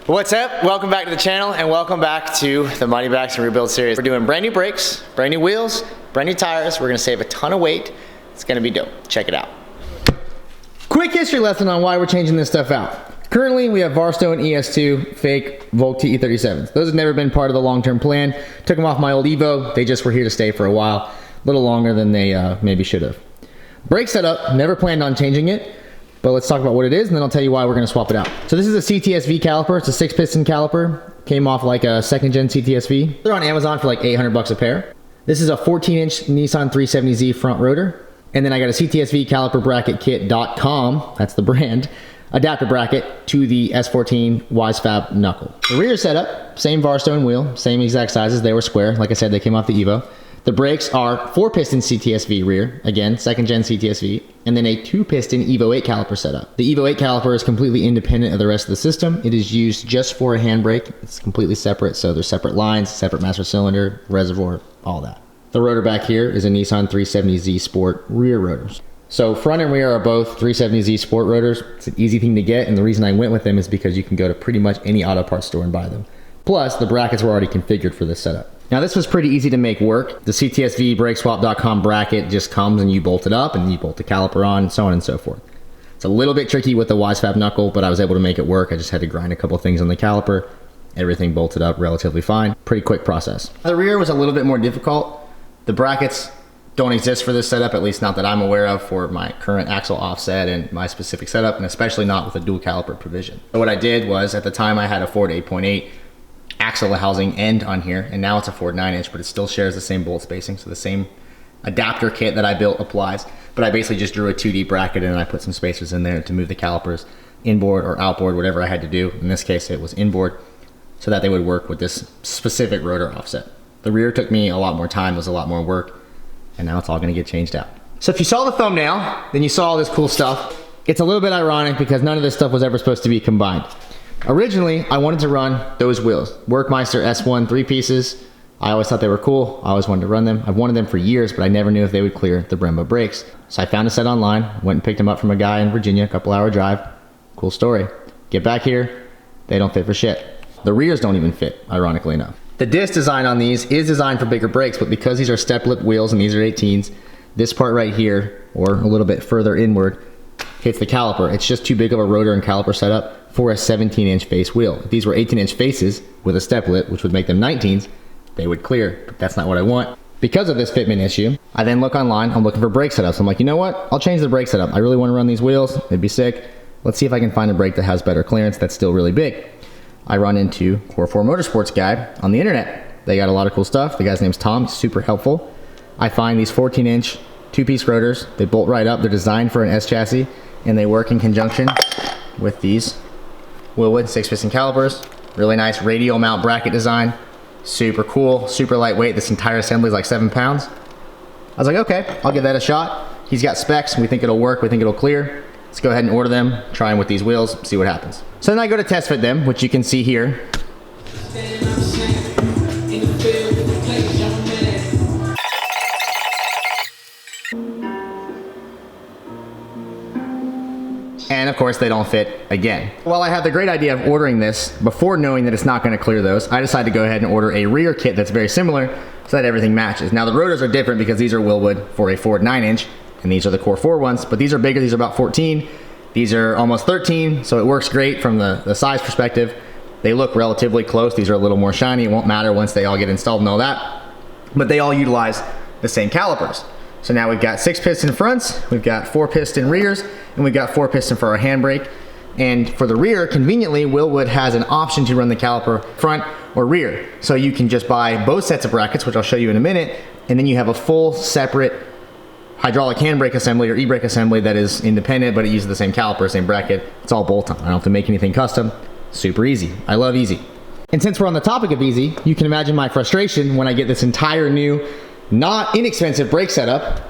What's up? Welcome back to the channel and welcome back to the Money Backs and Rebuild series. We're doing brand new brakes, brand new wheels, brand new tires. We're gonna save a ton of weight. It's gonna be dope. Check it out. Quick history lesson on why we're changing this stuff out. Currently, we have Varstone ES2 fake Volk TE37s. Those have never been part of the long-term plan. Took them off my old Evo. They just were here to stay for a while. A little longer than they maybe should have. Brake setup, never planned on changing it. But let's talk about what it is, and then I'll tell you why we're gonna swap it out. So this is a CTSV caliper. It's a 6-piston caliper. Came off like a 2nd-gen CTSV. They're on Amazon for like 800 bucks a pair. This is a 14-inch Nissan 370Z front rotor. And then I got a CTSV caliper bracket kit.com, that's the brand, adapter bracket to the S14 WiseFab knuckle. The rear setup, same Varstone wheel, same exact sizes. They were square. Like I said, they came off the Evo. The brakes are 4-piston CTSV rear, again, 2nd-gen CTSV, and then a 2-piston Evo 8 caliper setup. The Evo 8 caliper is completely independent of the rest of the system. It is used just for a handbrake. It's completely separate, so there's separate lines, separate master cylinder, reservoir, all that. The rotor back here is a Nissan 370Z Sport rear rotors. So front and rear are both 370Z Sport rotors. It's an easy thing to get, and the reason I went with them is because you can go to pretty much any auto parts store and buy them. Plus, the brackets were already configured for this setup. Now this was pretty easy to make work. The CTSV BrakeSwap.com bracket just comes and you bolt it up and you bolt the caliper on and so on and so forth. It's a little bit tricky with the WiseFab knuckle, but I was able to make it work. I just had to grind a couple things on the caliper. Everything bolted up relatively fine. Pretty quick process. The rear was a little bit more difficult. The brackets don't exist for this setup, at least not that I'm aware of, for my current axle offset and my specific setup, and especially not with a dual caliper provision. So what I did was, at the time I had a Ford 8.8 axle housing end on here, and now it's a Ford 9-inch, but it still shares the same bolt spacing, so the same adapter kit that I built applies. But I basically just drew a 2D bracket and I put some spacers in there to move the calipers inboard or outboard, whatever I had to do. In this case, it was inboard, so that they would work with this specific rotor offset. The rear took me a lot more time, was a lot more work, and now it's all gonna get changed out. So if you saw the thumbnail, then you saw all this cool stuff. It's a little bit ironic because none of this stuff was ever supposed to be combined. Originally, I wanted to run those wheels, Workmeister S1 3 pieces. I always thought they were cool. I always wanted to run them. I've wanted them for years, but I never knew if they would clear the Brembo brakes. So I found a set online, went and picked them up from a guy in Virginia, a couple-hour drive. Cool story. Get back here, they don't fit for shit. The rears don't even fit, ironically enough. The disc design on these is designed for bigger brakes, but because these are step lip wheels and these are 18s, this part right here, or a little bit further inward, hits the caliper. It's just too big of a rotor and caliper setup for a 17-inch face wheel. If these were 18-inch faces with a step lip, which would make them 19s, they would clear, but that's not what I want. Because of this fitment issue, I then look online, I'm looking for brake setups. I'm like, you know what? I'll change the brake setup. I really want to run these wheels, it'd be sick. Let's see if I can find a brake that has better clearance that's still really big. I run into Core 4 Motorsports guy on the internet. They got a lot of cool stuff. The guy's name's Tom, he's super helpful. I find these 14-inch 2-piece rotors. They bolt right up, they're designed for an S chassis, and they work in conjunction with these Wilwood 6-piston calipers. Really nice radial mount bracket design. Super cool, super lightweight. This entire assembly is like 7 pounds. I was like, okay, I'll give that a shot. He's got specs, we think it'll work, we think it'll clear. Let's go ahead and order them, try them with these wheels, see what happens. So then I go to test fit them, which you can see here. And of course they don't fit again. While I had the great idea of ordering this before knowing that it's not going to clear those, I decided to go ahead and order a rear kit that's very similar so that everything matches. Now the rotors are different because these are Wilwood for a Ford 9-inch and these are the Core 4 ones, but these are bigger, these are about 14. These are almost 13, so it works great from the size perspective. They look relatively close. These are a little more shiny. It won't matter once they all get installed and all that, but they all utilize the same calipers. So now we've got 6-piston fronts, we've got 4-piston rears, and we've got 4-piston for our handbrake. And for the rear, conveniently, Wilwood has an option to run the caliper front or rear. So you can just buy both sets of brackets, which I'll show you in a minute, and then you have a full separate hydraulic handbrake assembly or e-brake assembly that is independent, but it uses the same caliper, same bracket. It's all bolt-on. I don't have to make anything custom. Super easy. I love easy. And since we're on the topic of easy, you can imagine my frustration when I get this entire new, not inexpensive brake setup,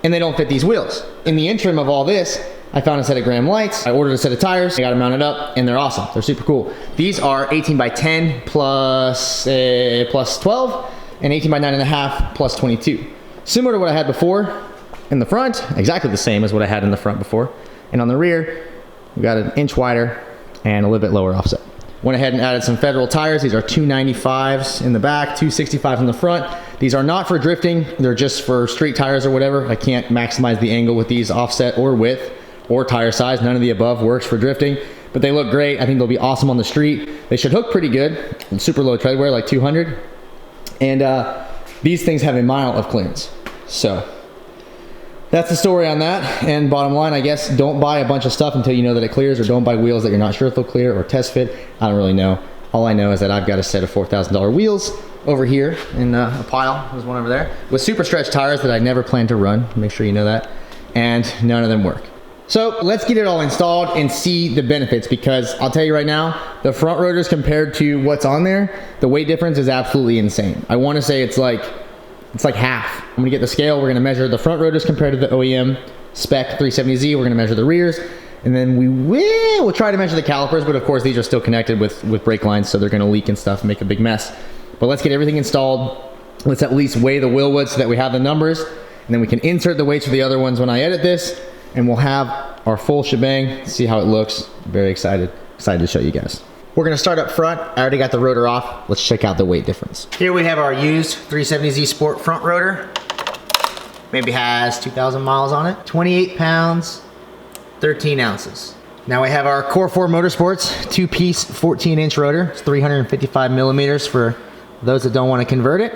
and they don't fit these wheels. In the interim of all this, I found a set of Graham lights. I ordered a set of tires. I got them mounted up, and they're awesome. They're super cool. These are 18 by 10 plus 12, and 18 by 9.5 plus 22. Similar to what I had before in the front, exactly the same as what I had in the front before. And on the rear, we got an inch wider and a little bit lower offset. Went ahead and added some Federal tires. These are 295s in the back, 265s in the front. These are not for drifting. They're just for street tires or whatever. I can't maximize the angle with these, offset or width or tire size. None of the above works for drifting, but they look great. I think they'll be awesome on the street. They should hook pretty good. Super low tread wear, like 200. And these things have a mile of clearance. So that's the story on that. And bottom line, I guess, don't buy a bunch of stuff until you know that it clears, or don't buy wheels that you're not sure if they'll clear, or test fit. I don't really know. All I know is that I've got a set of $4,000 wheels over here in a pile. There's one over there with super stretch tires that I never plan to run. Make sure you know that. And none of them work. So let's get it all installed and see the benefits, because I'll tell you right now, the front rotors compared to what's on there, the weight difference is absolutely insane. I want to say it's like half. I'm gonna get the scale. We're gonna measure the front rotors compared to the OEM spec 370Z. We're gonna measure the rears, and then we'll try to measure the calipers, but of course these are still connected with brake lines, so they're gonna leak and stuff and make a big mess. But let's get everything installed. Let's at least weigh the Wilwood so that we have the numbers, and then we can insert the weights for the other ones when I edit this, and we'll have our full shebang. See how it looks. Very excited to show you guys. We're gonna start up front. I already got the rotor off. Let's check out the weight difference. Here we have our used 370Z Sport front rotor. Maybe has 2,000 miles on it. 28 pounds, 13 ounces. Now we have our Core 4 Motorsports 2-piece 14-inch rotor. It's 355 millimeters for those that don't want to convert it.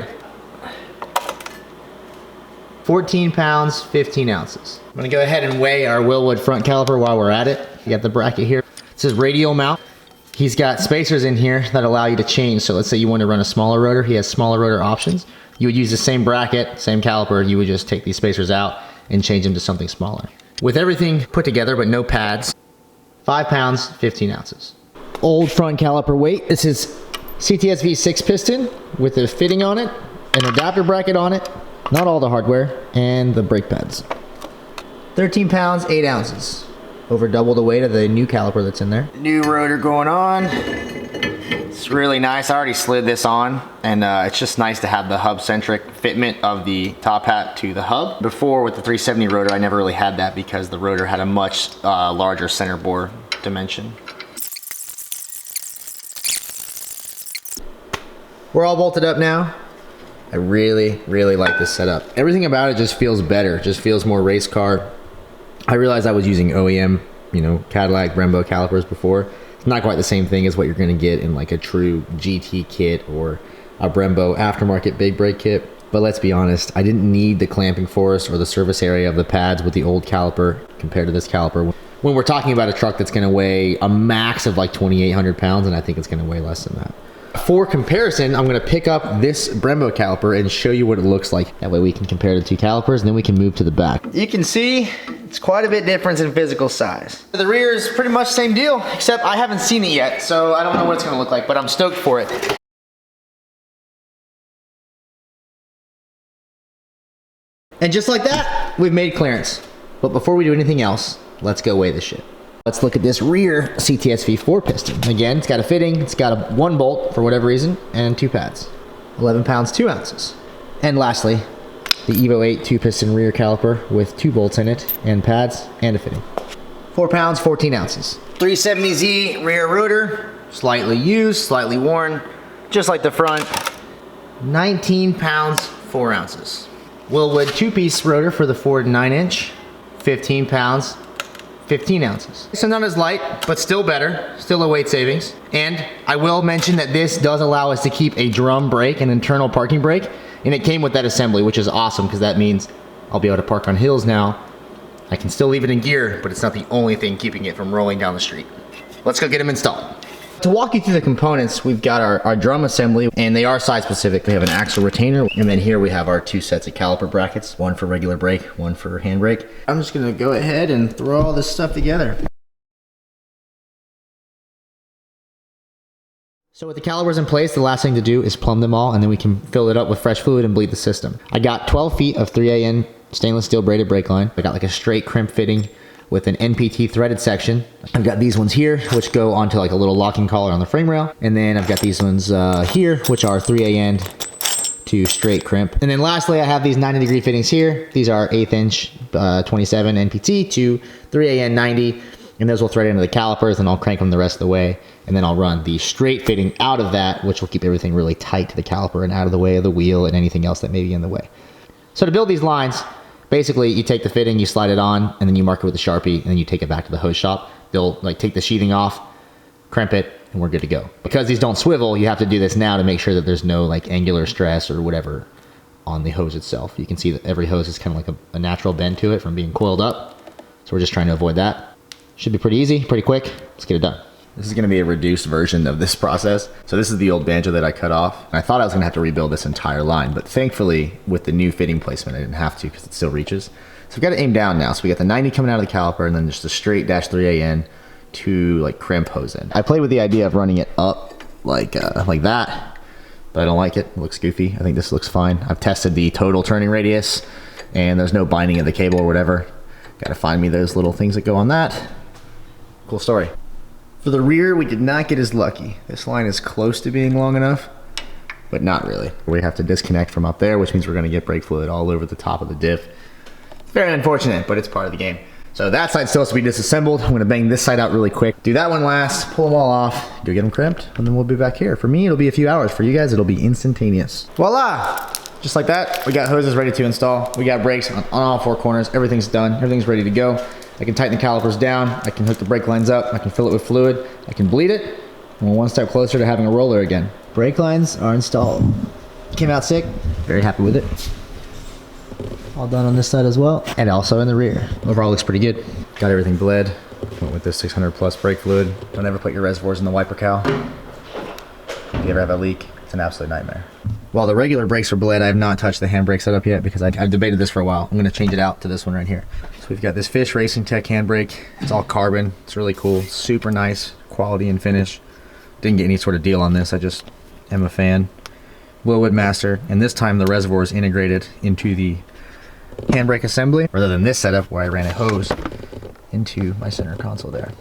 14 pounds, 15 ounces. I'm gonna go ahead and weigh our Wilwood front caliper while we're at it. You got the bracket here. It says radial mount. He's got spacers in here that allow you to change. So let's say you want to run a smaller rotor. He has smaller rotor options. You would use the same bracket, same caliper. You would just take these spacers out and change them to something smaller. With everything put together but no pads, 5 pounds, 15 ounces. Old front caliper weight. This is CTSV 6 piston with a fitting on it, an adapter bracket on it, not all the hardware, and the brake pads. 13 pounds, 8 ounces. Over double the weight of the new caliper that's in there. New rotor going on. It's really nice. I already slid this on, and it's just nice to have the hub-centric fitment of the top hat to the hub. Before, with the 370 rotor, I never really had that because the rotor had a much larger center bore dimension. We're all bolted up now. I really, really like this setup. Everything about it just feels better. Just feels more race car. I realized I was using OEM, you know, Cadillac, Brembo calipers before. It's not quite the same thing as what you're gonna get in like a true GT kit or a Brembo aftermarket big brake kit. But let's be honest, I didn't need the clamping force or the service area of the pads with the old caliper compared to this caliper. When we're talking about a truck that's gonna weigh a max of like 2,800 pounds, and I think it's gonna weigh less than that. For comparison, I'm gonna pick up this Brembo caliper and show you what it looks like. That way we can compare the two calipers, and then we can move to the back. You can see it's quite a bit different in physical size. The rear is pretty much the same deal, except I haven't seen it yet, so I don't know what it's gonna look like, but I'm stoked for it. And just like that, we've made clearance. But before we do anything else, let's go weigh this shit. Let's look at this rear CTSV 4 piston. Again, it's got a fitting, it's got a 1 bolt for whatever reason, and 2 pads. 11 pounds, 2 ounces. And lastly, the Evo 8 2-piston rear caliper with 2 bolts in it, and pads, and a fitting. 4 pounds, 14 ounces. 370Z rear rotor, slightly used, slightly worn, just like the front. 19 pounds, 4 ounces. Wilwood 2-piece rotor for the Ford 9-inch, 15 pounds, 15 ounces. So not as light, but still better, still a weight savings. And I will mention that this does allow us to keep a drum brake, an internal parking brake, and it came with that assembly, which is awesome because that means I'll be able to park on hills now. I can still leave it in gear, but it's not the only thing keeping it from rolling down the street. Let's go get them installed. To walk you through the components, we've got our drum assembly, and they are size specific. We have an axle retainer, and then here we have our 2 sets of caliper brackets, one for regular brake, one for handbrake. I'm just gonna go ahead and throw all this stuff together. So with the calipers in place, the last thing to do is plumb them all, and then we can fill it up with fresh fluid and bleed the system. I got 12 feet of 3AN stainless steel braided brake line. I got like a straight crimp fitting with an NPT threaded section. I've got these ones here, which go onto like a little locking collar on the frame rail. And then I've got these ones here, which are 3AN to straight crimp. And then lastly, I have these 90-degree fittings here. These are 1/8 inch 27 NPT to 3AN 90. And those will thread into the calipers, and I'll crank them the rest of the way. and then I'll run the straight fitting out of that, which will keep everything really tight to the caliper and out of the way of the wheel and anything else that may be in the way. So to build these lines, basically you take the fitting, you slide it on, and then you mark it with a Sharpie, and then you take it back to the hose shop. They'll like take the sheathing off, crimp it, and we're good to go. Because these don't swivel, you have to do this now to make sure that there's no like angular stress or whatever on the hose itself. You can see that every hose is kind of like a natural bend to it from being coiled up. So we're just trying to avoid that. Should be pretty easy, pretty quick. Let's get it done. This is gonna be a reduced version of this process. So this is the old banjo that I cut off. And I thought I was gonna have to rebuild this entire line, but thankfully with the new fitting placement, I didn't have to because it still reaches. So we've got to aim down now. So we got the 90 coming out of the caliper and then just the straight -3A in to like crimp hose in. I played with the idea of running it up like that, but I don't like it. It looks goofy. I think this looks fine. I've tested the total turning radius and there's no binding of the cable or whatever. Got to find me those little things that go on that. Cool story. For the rear, we did not get as lucky. This line is close to being long enough, but not really. We have to disconnect from up there, which means we're gonna get brake fluid all over the top of the diff. It's very unfortunate, but it's part of the game. So that side still has to be disassembled. I'm gonna bang this side out really quick. Do that one last, pull them all off, go get them crimped, and then we'll be back here. For me, it'll be a few hours. For you guys, it'll be instantaneous. Voila! Just like that, we got hoses ready to install. We got brakes on all four corners. Everything's done, everything's ready to go. I can tighten the calipers down, I can hook the brake lines up, I can fill it with fluid, I can bleed it, and we're one step closer to having a roller again. Brake lines are installed. Came out sick, very happy with it. All done on this side as well, and also in the rear. Overall looks pretty good. Got everything bled, went with this 600 plus brake fluid. Don't ever put your reservoirs in the wiper cowl. If you ever have a leak, it's an absolute nightmare. While the regular brakes are bled, I have not touched the handbrake setup yet because I've debated this for a while. I'm gonna change it out to this one right here. So we've got this Fish Racing Tech handbrake. It's all carbon, it's really cool, super nice quality and finish. Didn't get any sort of deal on this, I just am a fan. Wilwood Master, and this time the reservoir is integrated into the handbrake assembly, rather than this setup where I ran a hose into my center console there.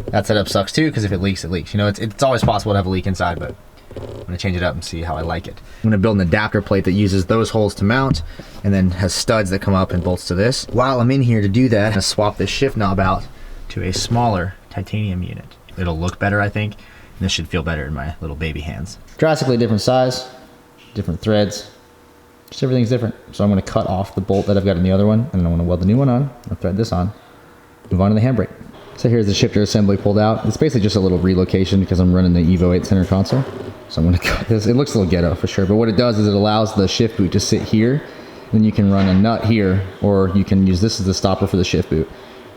That setup sucks too, because if it leaks, it leaks. You know, it's always possible to have a leak inside, but I'm gonna change it up and see how I like it. I'm gonna build an adapter plate that uses those holes to mount and then has studs that come up and bolts to this. While I'm in here to do that, I'm gonna swap this shift knob out to a smaller titanium unit. It'll look better, I think, and this should feel better in my little baby hands. Drastically different size, different threads, just everything's different. So I'm gonna cut off the bolt that I've got in the other one, and I'm gonna weld the new one on, I'll thread this on, move on to the handbrake. So here's the shifter assembly pulled out. It's basically just a little relocation because I'm running the Evo 8 center console. So I'm gonna cut this. It looks a little ghetto for sure, but what it does is it allows the shift boot to sit here. Then you can run a nut here, or you can use this as the stopper for the shift boot.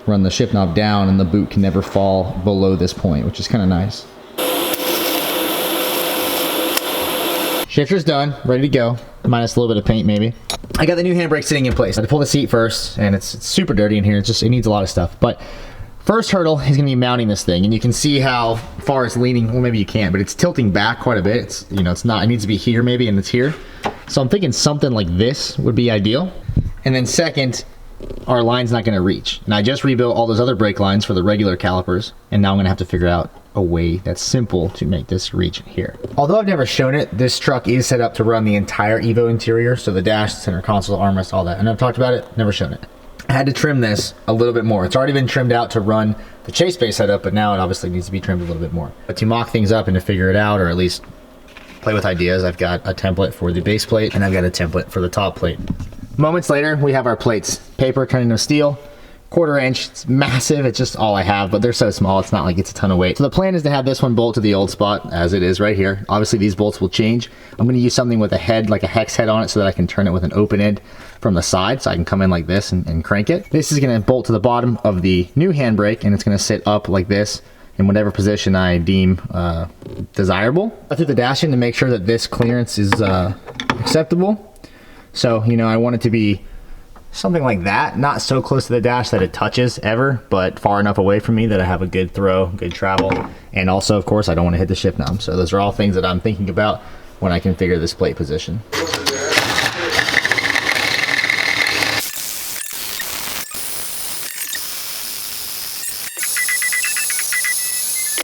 Run the shift knob down and the boot can never fall below this point, which is kind of nice. Shifter's done, ready to go. Minus a little bit of paint maybe. I got the new handbrake sitting in place. I had to pull the seat first, and it's super dirty in here. It needs a lot of stuff. But first hurdle is going to be mounting this thing, and you can see how far it's leaning. Well, maybe you can't, but it's tilting back quite a bit. It's, you know, it's not. It needs to be here maybe, and it's here. So I'm thinking something like this would be ideal. And then second, our line's not going to reach. And I just rebuilt all those other brake lines for the regular calipers, and now I'm going to have to figure out a way that's simple to make this reach here. Although I've never shown it, this truck is set up to run the entire Evo interior, so the dash, center console, armrest, all that. And I've talked about it, never shown it. I had to trim this a little bit more. It's already been trimmed out to run the chase base setup, but now it obviously needs to be trimmed a little bit more. But to mock things up and to figure it out, or at least play with ideas, I've got a template for the base plate, and I've got a template for the top plate. Moments later, we have our plates. Paper turned into steel, 1/4 inch. It's massive. It's just all I have, but they're so small, it's not like it's a ton of weight. So the plan is to have this one bolt to the old spot, as it is right here. Obviously, these bolts will change. I'm going to use something with a head, like a hex head on it, so that I can turn it with an open end from the side, so I can come in like this and crank it. This is going to bolt to the bottom of the new handbrake, and it's going to sit up like this in whatever position I deem desirable. I threw the dash in to make sure that this clearance is acceptable. So, you know, I want it to be something like that, not so close to the dash that it touches ever, but far enough away from me that I have a good throw, good travel. And also, of course, I don't want to hit the shift knob. So those are all things that I'm thinking about when I configure this plate position.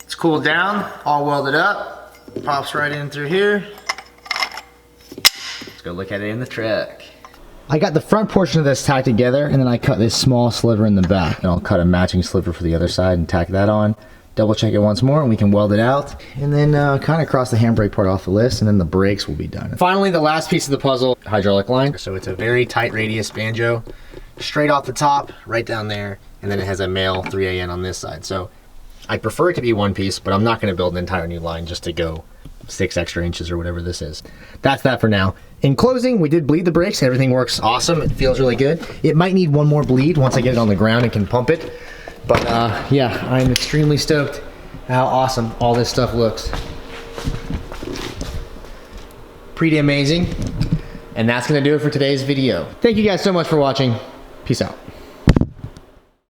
It's cooled down, all welded up, pops right in through here. Let's go look at it in the truck. I got the front portion of this tacked together, and then I cut this small sliver in the back, and I'll cut a matching sliver for the other side and tack that on double check it once more and we can weld it out. And then kind of cross the handbrake part off the list, and then the brakes will be done. Finally, the last piece of the puzzle, hydraulic line. So it's a very tight radius banjo, straight off the top, right down there, and then it has a male 3AN on this side. So I prefer it to be one piece, but I'm not gonna build an entire new line just to go 6 extra inches or whatever this is. That's that for now. In closing, we did bleed the brakes. Everything works awesome. It feels really good. It might need one more bleed once I get it on the ground and can pump it. But yeah, I'm extremely stoked how awesome all this stuff looks. Pretty amazing. And that's gonna do it for today's video. Thank you guys so much for watching. Peace out.